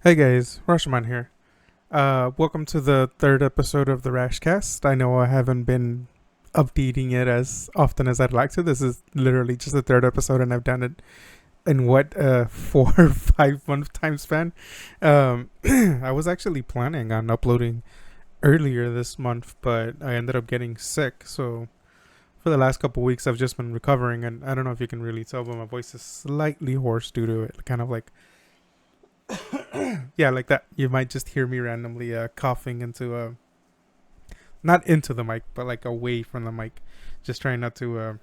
Hey guys, Rashman here. Welcome to the third episode of the Rashcast. I know I haven't been updating it as often as I'd like to. This is literally just the third episode, and I've done it in what 4 or 5 month time span. I was actually planning on uploading earlier this month, but I ended up getting sick. So for the last couple weeks, I've just been recovering, and I don't know if you can really tell, but my voice is slightly hoarse due to it. Kind of like yeah, like that. You might just hear me randomly coughing into not into the mic, but like away from the mic, just trying not to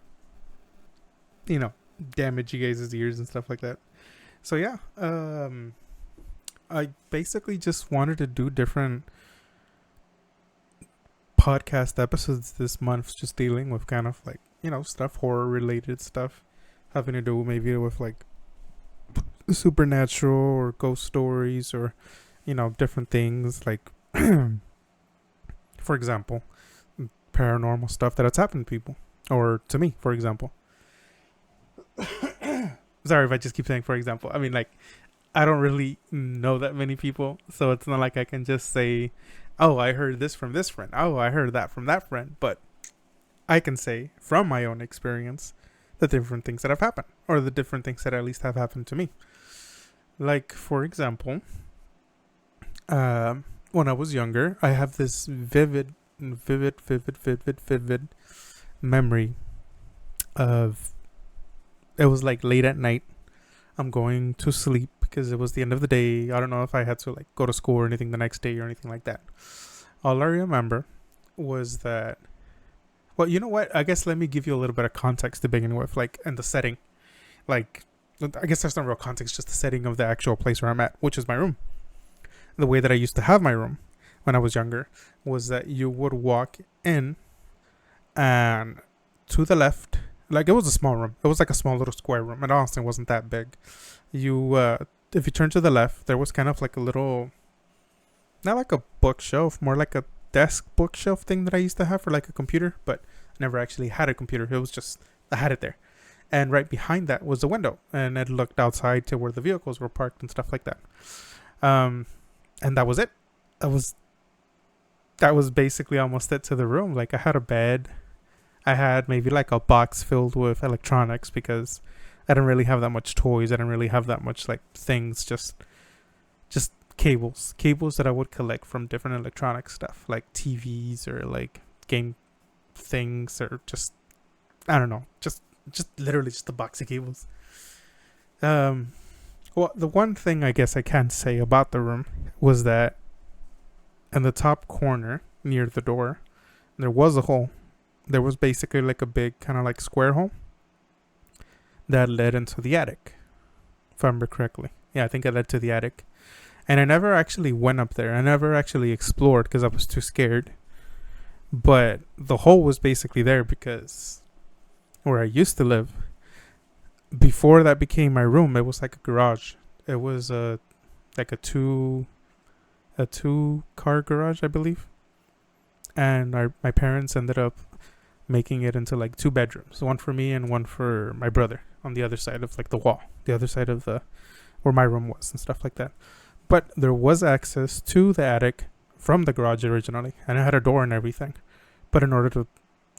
you know damage you guys' ears and stuff like that. So yeah, I basically just wanted to do different podcast episodes this month, just dealing with kind of like stuff, horror related stuff, having to do maybe with like supernatural or ghost stories or different things like for example paranormal stuff that has happened to people or to me, for example. Sorry if I just keep saying for example. I mean, like, I don't really know that many people, so it's not like I can just say, oh, I heard this from this friend, oh, I heard that from that friend. But I can say from my own experience the different things that have happened, or the different things that at least have happened to me. Like, for example, when I was younger, I have this vivid memory of, it was like late at night. I'm going to sleep because it was the end of the day. I don't know if I had to like go to school or anything the next day or anything like that. All I remember was that, well, you know what? I guess let me give you a little bit of context to begin with, like, and the setting. Like, I guess there's no real context, just the setting of the actual place where I'm at, which is my room. The way that I used to have my room when I was younger was that you would walk in, and to the left, like, it was a small room. It was like a small little square room. It honestly wasn't that big. You, if you turn to the left, there was kind of like a little, not like a bookshelf, more like a desk bookshelf thing that I used to have for like a computer, but I never actually had a computer. It was just, I had it there. And right behind that was a window, and it looked outside to where the vehicles were parked and stuff like that. Um, and that was it. That was that was basically almost it to the room. Like, I had a bed. I had maybe like a box filled with electronics because I didn't really have that much toys. I didn't really have that much like things. Just cables that I would collect from different electronic stuff, like TVs or like game things, or just, I don't know, just literally just a box of cables. Um, well, the one thing I guess I can say about the room was that in the top corner near the door, there was a hole. There was basically like a big kind of like square hole that led into the attic, if I remember correctly. Yeah, I think it led to the attic. And I never actually went up there. I never actually explored because I was too scared. But the hole was basically there because where I used to live, before that became my room, it was like a garage. It was like a two car garage, I believe. And my parents ended up making it into like two bedrooms, one for me and one for my brother on the other side of like the wall, the other side of the where my room was and stuff like that. But there was access to the attic from the garage originally, and it had a door and everything. But in order to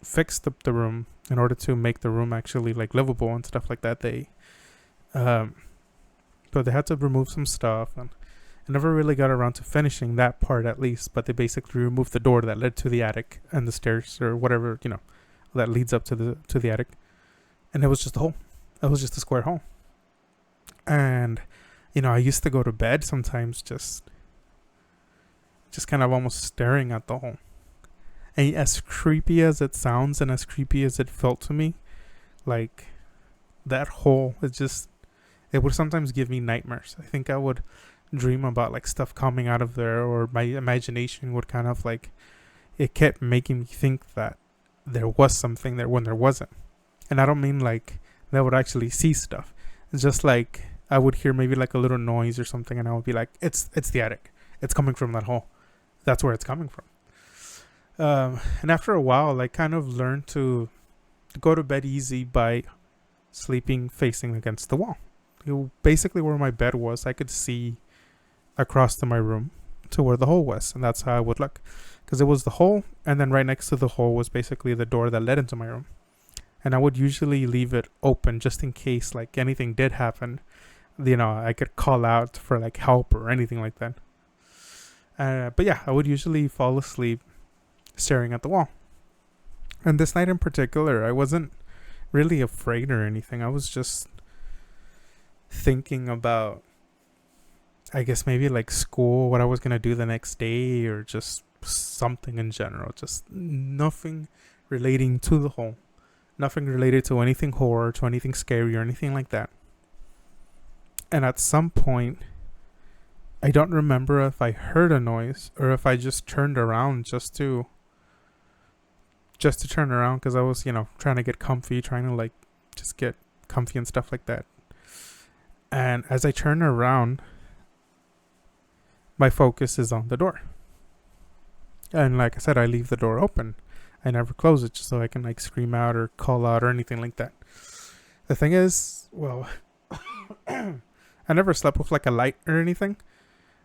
fix the room, in order to make the room actually like livable and stuff like that, um, but they had to remove some stuff, and I never really got around to finishing that part at least. But they basically removed the door that led to the attic and the stairs or whatever that leads up to the attic, and it was just a hole. It was just a square hole, and I used to go to bed sometimes just kind of almost staring at the hole. And as creepy as it sounds and as creepy as it felt to me, like, that hole, it would sometimes give me nightmares. I think I would dream about like stuff coming out of there, or my imagination would kind of like, it kept making me think that there was something there when there wasn't. And I don't mean like that I would actually see stuff. It's just like I would hear maybe like a little noise or something, and I would be like, it's the attic. It's coming from that hole. That's where it's coming from. And after a while, I kind of learned to go to bed easy by sleeping facing against the wall. Basically, where my bed was, I could see across to my room to where the hole was, and that's how I would look, because it was the hole, and then right next to the hole was basically the door that led into my room. And I would usually leave it open just in case like anything did happen. I could call out for like help or anything like that. But yeah, I would usually fall asleep staring at the wall. And this night in particular, I wasn't really afraid or anything. I was just thinking about, I guess maybe like school, what I was going to do the next day, or just something in general. Just nothing relating to the hole. Nothing related to anything horror, to anything scary or anything like that. And at some point, I don't remember if I heard a noise or if I just turned around just to turn around, because I was, trying to get comfy, trying to like just get comfy and stuff like that. And as I turn around, my focus is on the door. And like I said, I leave the door open. I never close it just so I can like scream out or call out or anything like that. The thing is, well, I never slept with like a light or anything.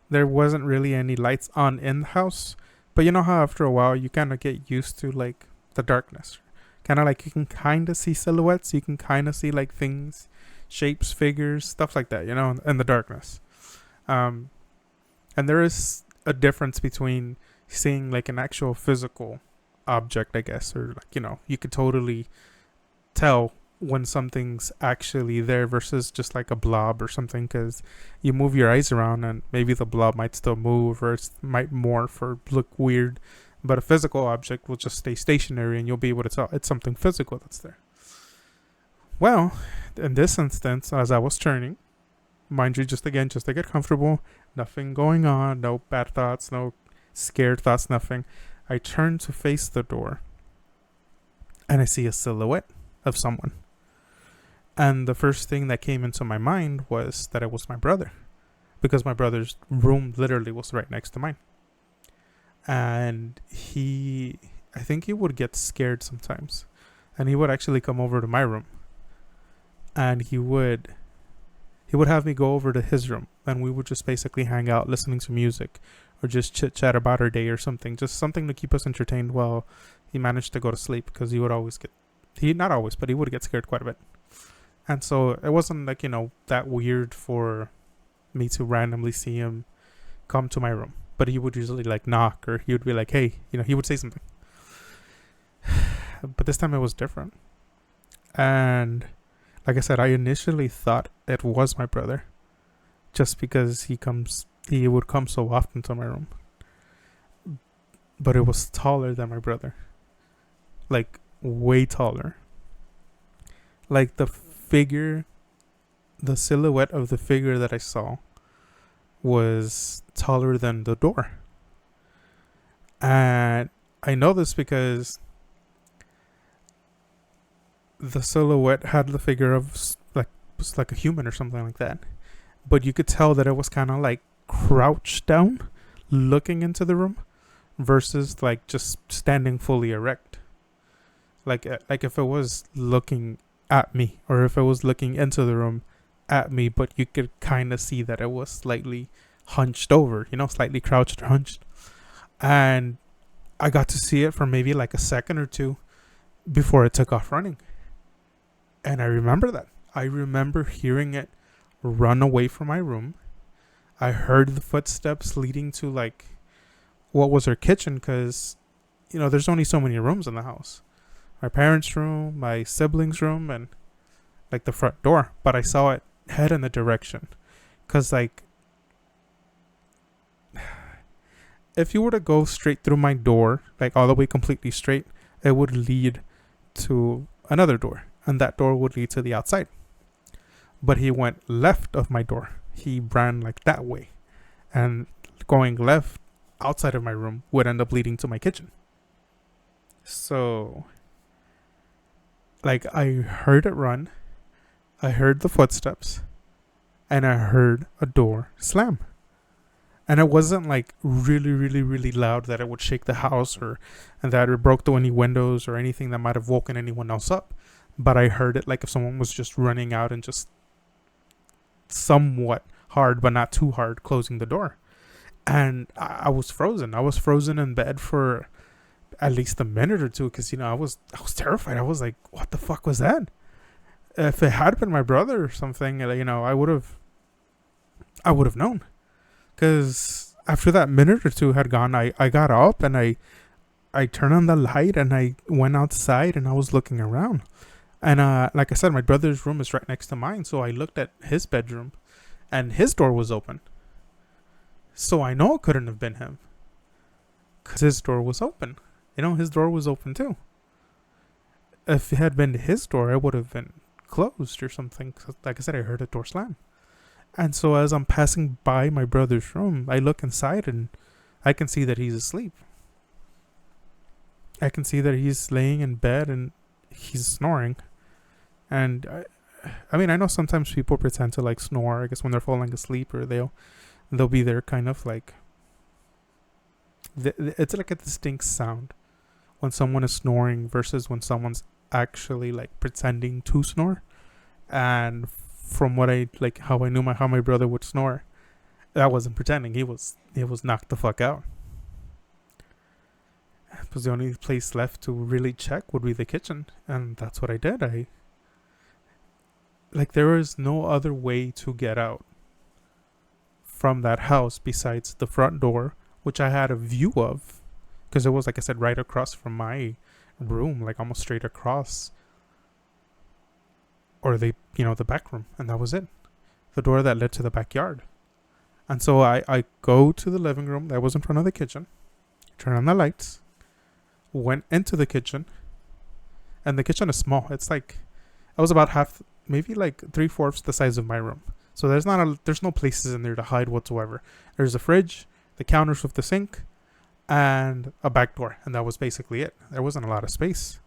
There wasn't really any lights on in the house. But you know how after a while you kind of get used to like the darkness. Kind of like you can kind of see silhouettes. You can kind of see like things, shapes, figures, stuff like that, in the darkness. And there is a difference between seeing like an actual physical object, I guess, or like, you could totally tell when something's actually there versus just like a blob or something, because you move your eyes around and maybe the blob might still move or it might morph or look weird, but a physical object will just stay stationary and you'll be able to tell it's something physical that's there. Well, in this instance, as I was turning, mind you, just to get comfortable, nothing going on, no bad thoughts, no scared thoughts, nothing. I turn to face the door and I see a silhouette of someone. And the first thing that came into my mind was that it was my brother, because my brother's room literally was right next to mine. And I think he would get scared sometimes, and he would actually come over to my room, and he would have me go over to his room, and we would just basically hang out listening to music or just chit chat about our day or something, just something to keep us entertained while he managed to go to sleep, because he would always not always, but he would get scared quite a bit. And so it wasn't like, that weird for me to randomly see him come to my room. But he would usually like knock, or he would be like, hey, he would say something. But this time it was different. And like I said, I initially thought it was my brother, just because he would come so often to my room. But it was taller than my brother. Like way taller. Like the silhouette of the figure that I saw was taller than the door. And I know this because the silhouette had the figure of was like a human or something like that. But you could tell that it was kind of like crouched down, looking into the room, versus like just standing fully erect. Like if it was looking at me, or if it was looking into the room at me, but you could kind of see that it was slightly hunched over, slightly crouched or hunched. And I got to see it for maybe like a second or two before it took off running. And I remember that. I remember hearing it run away from my room. I heard the footsteps leading to like what was our kitchen, because there's only so many rooms in the house. My parents' room, my siblings' room, and like the front door. But I saw it head in a direction, because like if you were to go straight through my door, like all the way completely straight, it would lead to another door, and that door would lead to the outside. But he went left of my door. He ran like that way, and going left outside of my room would end up leading to my kitchen. So like I heard it run, I heard the footsteps, and I heard a door slam. And it wasn't like really, really, really loud that it would shake the house, and that it broke through any windows or anything that might have woken anyone else up. But I heard it like if someone was just running out and just somewhat hard, but not too hard, closing the door. And I was frozen. I was frozen in bed for at least a minute or two because I was terrified. I was like, what the fuck was that? If it had been my brother or something, I would have known. Because after that minute or two had gone, I got up and I turned on the light and I went outside and I was looking around. And like I said, my brother's room is right next to mine, so I looked at his bedroom and his door was open. So I know it couldn't have been him because his door was open. His door was open too. If it had been his door, it would have been closed or something. 'Cause like I said, I heard a door slam. And so as I'm passing by my brother's room, I look inside and I can see that he's asleep. I can see that he's laying in bed and he's snoring. And I know sometimes people pretend to like snore, I guess when they're falling asleep, or they'll be there kind of like, it's like a distinct sound when someone is snoring versus when someone's actually like pretending to snore. And from what I like, how I knew how my brother would snore, that wasn't pretending. He was knocked the fuck out. Because the only place left to really check would be the kitchen, and that's what I did. There is no other way to get out from that house besides the front door, which I had a view of, because it was, like I said, right across from my room, like almost straight across, or the back room, and that was it, the door that led to the backyard. And so I go to the living room that was in front of the kitchen, turn on the lights, went into the kitchen, and the kitchen is small. It's like, I was about half, maybe like 3/4 the size of my room. So there's no places in there to hide whatsoever. There's a fridge, the counters with the sink, and a back door, and that was basically it. There wasn't a lot of space.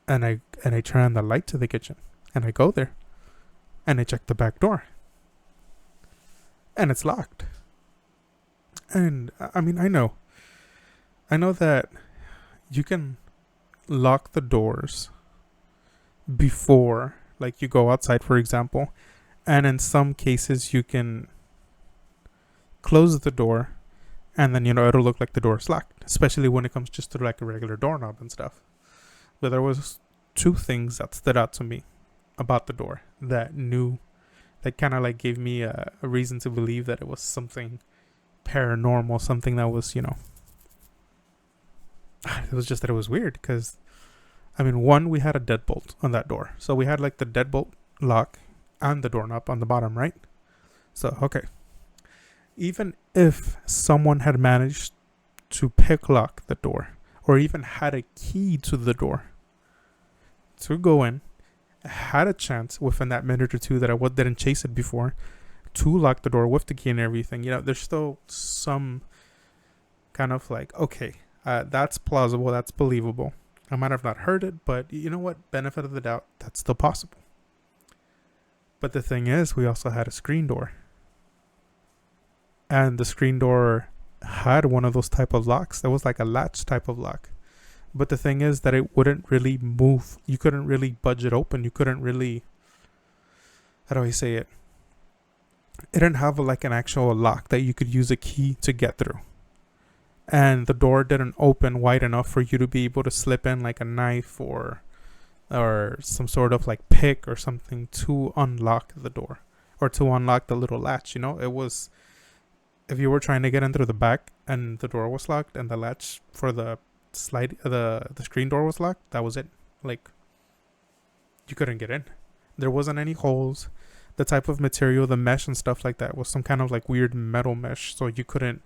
And I turn on the light to the kitchen, and I go there, and I check the back door, and it's locked. And I know that you can lock the doors before, like, you go outside, for example, and in some cases you can close the door, and then it'll look like the door is locked, especially when it comes just to like a regular doorknob and stuff. But there was two things that stood out to me about the door that kind of like gave me a reason to believe that it was something paranormal, something that was, it was just that it was weird. Because one, we had a deadbolt on that door, so we had like the deadbolt lock and the doorknob on the bottom, right? So okay, even if someone had managed to pick lock the door, or even had a key to the door to go in, had a chance within that minute or two that I didn't chase it before, to lock the door with the key and everything, there's still some kind of like, okay, that's plausible, that's believable. I might have not heard it, but you know what? Benefit of the doubt, that's still possible. But the thing is, we also had a screen door. And the screen door had one of those type of locks that was like a latch type of lock. But the thing is that it wouldn't really move. You couldn't really budge it open. You couldn't really, how do I say it? It didn't have like an actual lock that you could use a key to get through. And the door didn't open wide enough for you to be able to slip in like a knife or some sort of like pick or something to unlock the door, or to unlock the little latch. It was, if you were trying to get in through the back and the door was locked and the latch for the the screen door was locked, that was it. Like, you couldn't get in. There wasn't any holes. The type of material, the mesh and stuff like that, was some kind of like weird metal mesh, so you couldn't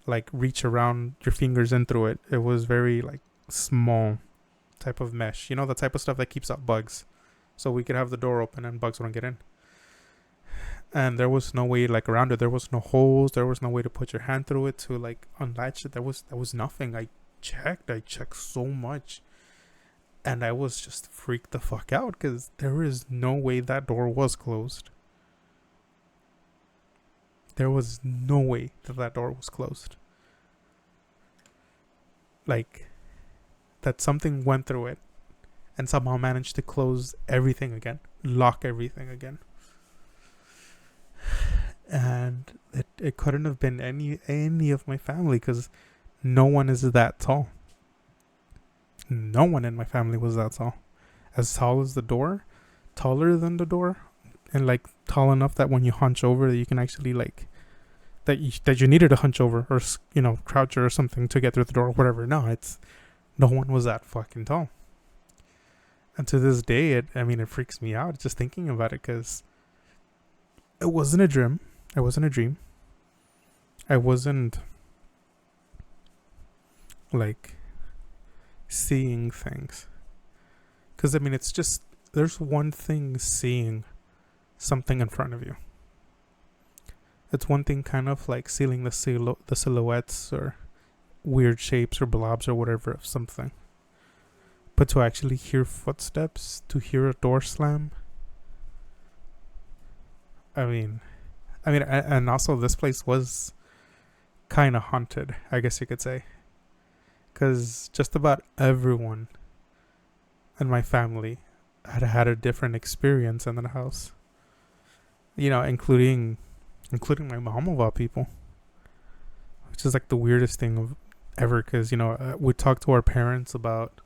like reach around your fingers in through it. It was very like small type of mesh, the type of stuff that keeps out bugs, so we could have the door open and bugs wouldn't get in. And there was no way like around it. There was no holes. There was no way to put your hand through it to like unlatch it. There was nothing. I checked so much, and I was just freaked the fuck out because there is no way that door was closed. There was no way that door was closed. Like, that something went through it and somehow managed to close everything again, lock everything again. And it couldn't have been any of my family, because no one is that tall. No one in my family was that tall. As tall as the door, taller than the door, and like tall enough that when you hunch over, that you can actually like that you needed to hunch over or crouch or something to get through the door or whatever. No one was that fucking tall. And to this day, it freaks me out just thinking about it, because it wasn't a dream. It wasn't a dream. I wasn't like seeing things. Because it's just, there's one thing seeing something in front of you. It's one thing kind of like seeing the silhouettes or weird shapes or blobs or whatever of something. But to actually hear footsteps, to hear a door slam. And also this place was kind of haunted, I guess you could say. Because just about everyone in my family had a different experience in the house. Including my mom of all people. Which is like the weirdest thing ever, because, we talked to our parents about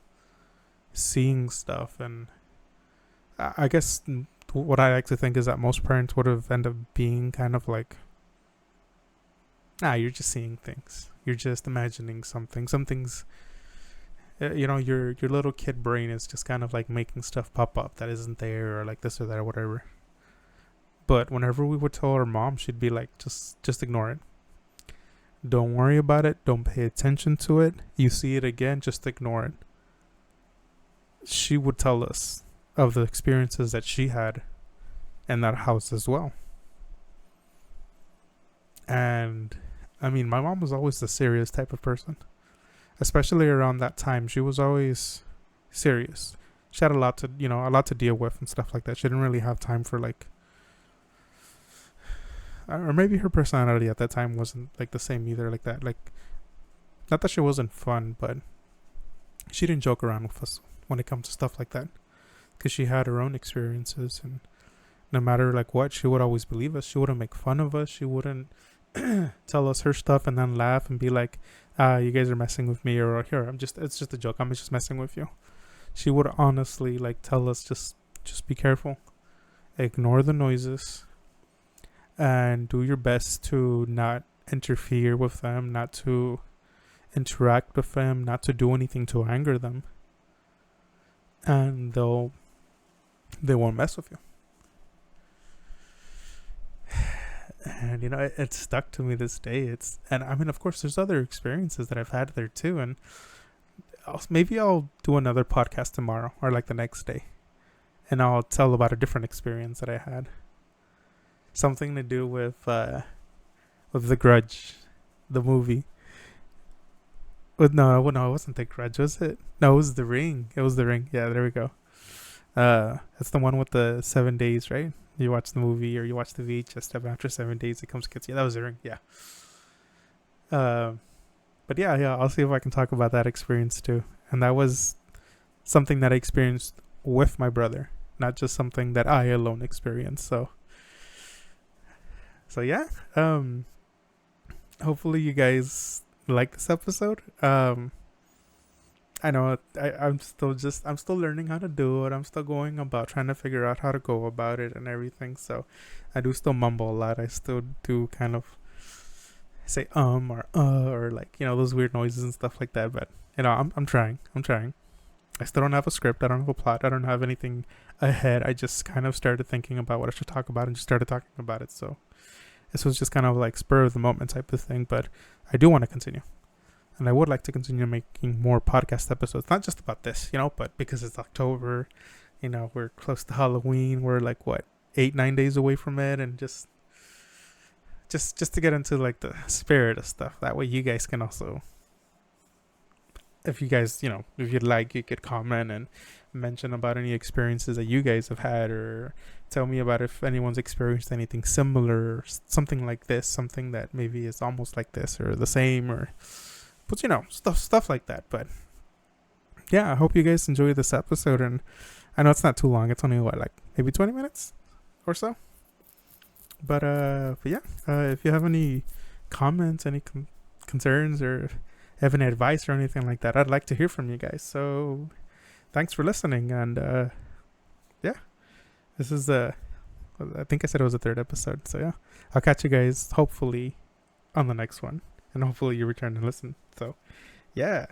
seeing stuff, and I guess what I like to think is that most parents would have ended up being kind of like, you're just seeing things. You're just imagining something. Something's, your little kid brain is just kind of like making stuff pop up that isn't there, or like this or that or whatever. But whenever we would tell our mom, she'd be like, just ignore it. Don't worry about it. Don't pay attention to it. You see it again, just ignore it. She would tell us of the experiences that she had in that house as well. And my mom was always the serious type of person. Especially around that time, she was always serious. She had a lot to deal with and stuff like that. She didn't really have time for like, or maybe her personality at that time wasn't like the same either, like that. Like, not that she wasn't fun, but she didn't joke around with us when it comes to stuff like that, because she had her own experiences, and no matter like what, she would always believe us. She wouldn't make fun of us. She wouldn't tell us her stuff and then laugh and be like, you guys are messing with me, or here, it's just a joke, I'm just messing with you. She would honestly like tell us, just be careful, ignore the noises, and do your best to not interfere with them, not to interact with them, not to do anything to anger them, and they won't mess with you. And it stuck to me this day. Of course there's other experiences that I've had there too, and maybe I'll do another podcast tomorrow or like the next day, and I'll tell about a different experience that I had. Something to do with The Grudge, the movie. No, it wasn't The Grudge, was it? No, it was The Ring. It was The Ring. Yeah, there we go. It's the one with the 7 days, right? You watch the movie or you watch the VHS stuff, after 7 days it comes to kids. Yeah, that was The Ring. Yeah. But yeah, I'll see if I can talk about that experience too. And that was something that I experienced with my brother, not just something that I alone experienced. So yeah. Hopefully you guys like this episode. I know I'm still learning how to do it. I'm still going about trying to figure out how to go about it and everything. So I do still mumble a lot. I still do kind of say or like, those weird noises and stuff like that. But I'm trying. I still don't have a script. I don't have a plot. I don't have anything ahead. I just kind of started thinking about what I should talk about and just started talking about it. So this was just kind of like spur of the moment type of thing. But I do want to continue. And I would like to continue making more podcast episodes, not just about this, but because it's October, we're close to Halloween. We're like, 8-9 days away from it. And just to get into like the spirit of stuff. That way you guys can also, if you guys, if you'd like, you could comment and mention about any experiences that you guys have had, or tell me about if anyone's experienced anything similar, something like this, something that maybe is almost like this or the same, or... But stuff like that. But yeah, I hope you guys enjoy this episode. And I know it's not too long. It's only maybe 20 minutes or so. But yeah, if you have any comments, any concerns, or have any advice or anything like that, I'd like to hear from you guys. So thanks for listening, and yeah, this is the. I think I said it was the third episode. So yeah, I'll catch you guys hopefully on the next one, and hopefully you return to listen. So yeah.